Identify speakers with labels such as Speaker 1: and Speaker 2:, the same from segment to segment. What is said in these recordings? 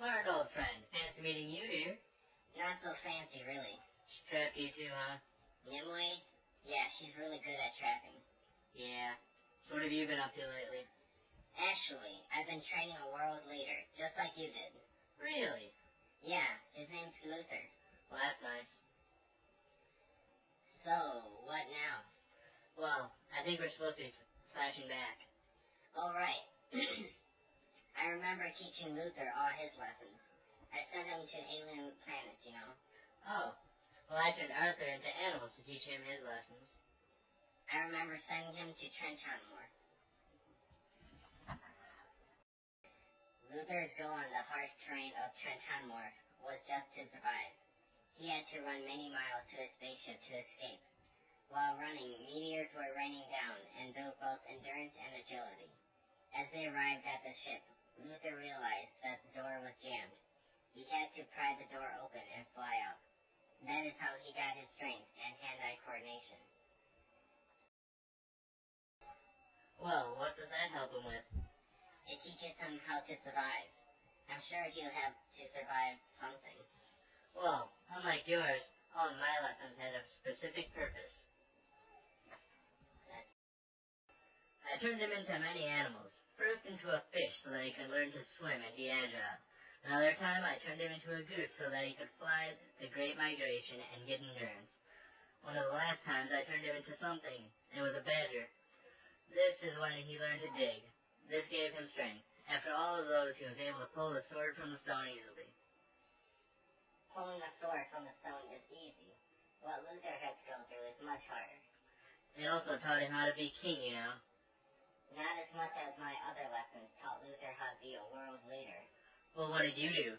Speaker 1: Smart old friend. Fancy meeting you here.
Speaker 2: Not so fancy, really.
Speaker 1: She trapped you too, huh?
Speaker 2: Nimue? Yeah, she's really good at trapping.
Speaker 1: Yeah. So what have you been up to lately?
Speaker 2: Actually, I've been training a world leader, just like you did.
Speaker 1: Really?
Speaker 2: Yeah, his name's Luther.
Speaker 1: Well, that's nice.
Speaker 2: So, what now?
Speaker 1: Well, I think we're supposed to be flashing back.
Speaker 2: Alright. I remember teaching Luther all his lessons. I sent him to alien planets, you know.
Speaker 1: Oh. Well, I turned Arthur into animals to teach him his lessons.
Speaker 2: I remember sending him to Trentonmore. Luther's goal on the harsh terrain of Trentonmore was just to survive. He had to run many miles to his spaceship to escape. While running, meteors were raining down and built both endurance and agility. As they arrived at the ship, Luther realized that the door was jammed. He had to pry the door open and fly out. That is how he got his strength and hand-eye coordination.
Speaker 1: Well, what does that help him with?
Speaker 2: It teaches him how to survive. I'm sure he'll have to survive something.
Speaker 1: Well, unlike yours, all of my lessons had a specific purpose. I turned him into many animals. First into a fish so that he could learn to swim and be agile. Another time I turned him into a goose so that he could fly the Great Migration and get endurance. One of the last times I turned him into something. It was a badger. This is when he learned to dig. This gave him strength. After all of those, he was able to pull the sword from the stone easily.
Speaker 2: Pulling the sword from the stone is easy. What Luther had to go through is much harder.
Speaker 1: It also taught him how to be king, you know.
Speaker 2: Not as much as my other lessons taught Luther how to be a world leader.
Speaker 1: Well, what did you do?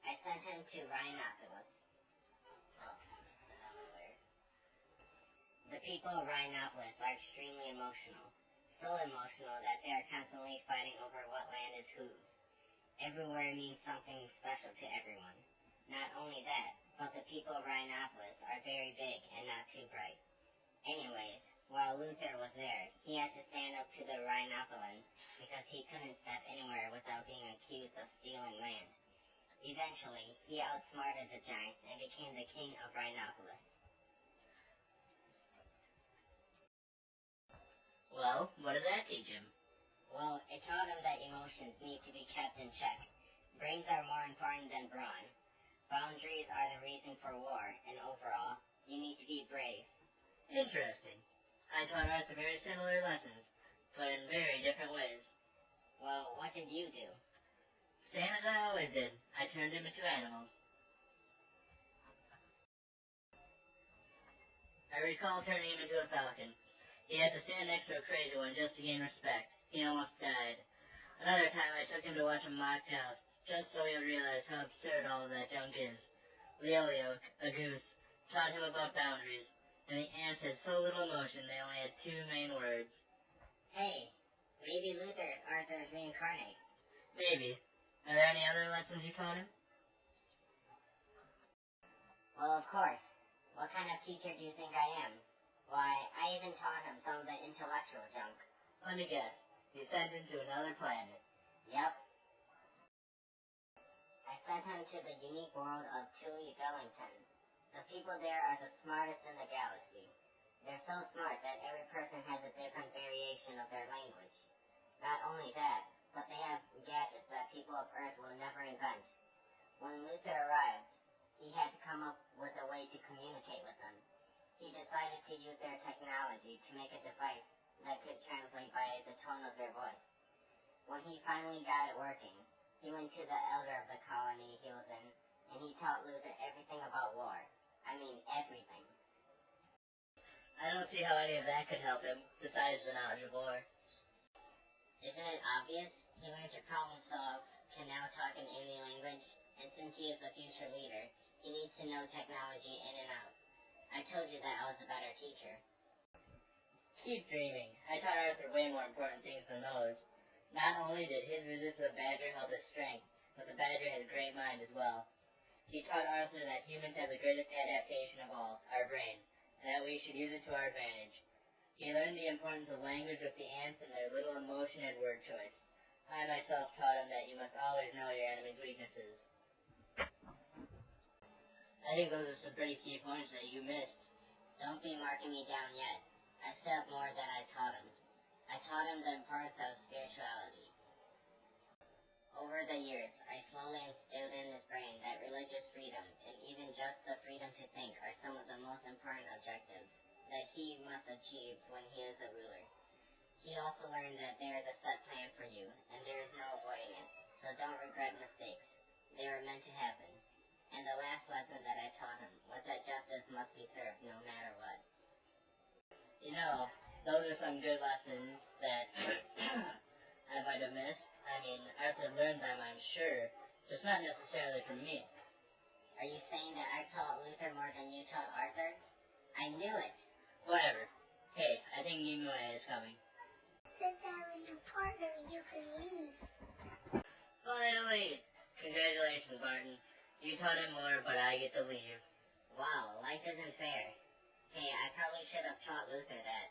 Speaker 2: I sent him to Rhinopolis. The people of Rhinopolis are extremely emotional. So emotional that they are constantly fighting over what land is whose. Everywhere means something special to everyone. Not only that, but the people of Rhinopolis are very big and not too bright. Anyways, while Luther was there, he had to stand up to the Rhinopolians because he couldn't step anywhere without being accused of stealing land. Eventually, he outsmarted the giants and became the king of Rhinopolis.
Speaker 1: Well, what did that teach him?
Speaker 2: Well, it taught him that emotions need to be kept in check. Brains are more important than brawn. Boundaries are the reason for war, and overall, you need to be brave.
Speaker 1: Interesting. I taught Arthur very similar lessons, but in very different ways.
Speaker 2: Well, what did you do?
Speaker 1: Same as I always did. I turned him into animals. I recall turning him into a falcon. He had to stand next to a crazy one just to gain respect. He almost died. Another time I took him to watch a mock joust, just so he would realize how absurd all of that junk is. Leolio, a goose, taught him about boundaries, and the ants had so little emotion they only had two main words.
Speaker 2: Hey, maybe Luther is Arthur's reincarnate.
Speaker 1: Maybe. Are there any other lessons you taught him?
Speaker 2: Well, of course. What kind of teacher do you think I am? Why, I even taught him some of the intellectual junk.
Speaker 1: Let me guess. You sent him to another planet.
Speaker 2: Yep. I sent him to the unique world of Tule Bellington. The people there are the smartest in the galaxy. They're so smart that every person has a different variation of their language. Not only that, but they have gadgets that people of Earth will never invent. When Luther arrived, he had to come up with a way to communicate with them. He decided to use their technology to make a device that could translate by the tone of their voice. When he finally got it working, he went to the elder of the colony he was in, and he taught Luther everything about war. I mean, everything.
Speaker 1: I don't see how any of that could help him, besides the knowledge of war.
Speaker 2: Isn't it obvious? He learned to problem solve, can now talk in alien language, and since he is the future leader, he needs to know technology in and out. I told you that I was a better teacher.
Speaker 1: Keep dreaming. I taught Arthur way more important things than those. Not only did his visit to the badger help his strength, but the badger had a great mind as well. He taught Arthur that humans have the greatest adaptation of all, our brain, and that we should use it to our advantage. He learned the importance of language with the ants and their little emotion and word choice. I myself taught him that you must always know your enemy's weaknesses. I think those are some pretty key points that you missed.
Speaker 2: Don't be marking me down yet. I still have more that I taught him. I taught him the importance of spirituality. Over the years, I slowly instilled in his brain that religious freedom, and even just the freedom to think, are some of the most important objectives that he must achieve when he is a ruler. He also learned that there is a set plan for you, and there is no avoiding it, so don't regret mistakes. They were meant to happen. And the last lesson that I taught him was that justice must be served no matter what.
Speaker 1: You know, those are some good lessons that I might have missed. I mean, I have to learn them, I'm sure, just not necessarily from me.
Speaker 2: Are you saying that I taught Luther more than you taught Arthur? I knew it.
Speaker 1: Whatever. Hey, I think Nimue is coming.
Speaker 2: Since I'm your partner, you can leave.
Speaker 1: Finally! Congratulations, Martin. You taught him more, but I get to leave.
Speaker 2: Wow, life isn't fair. Hey, I probably should have taught Luther that.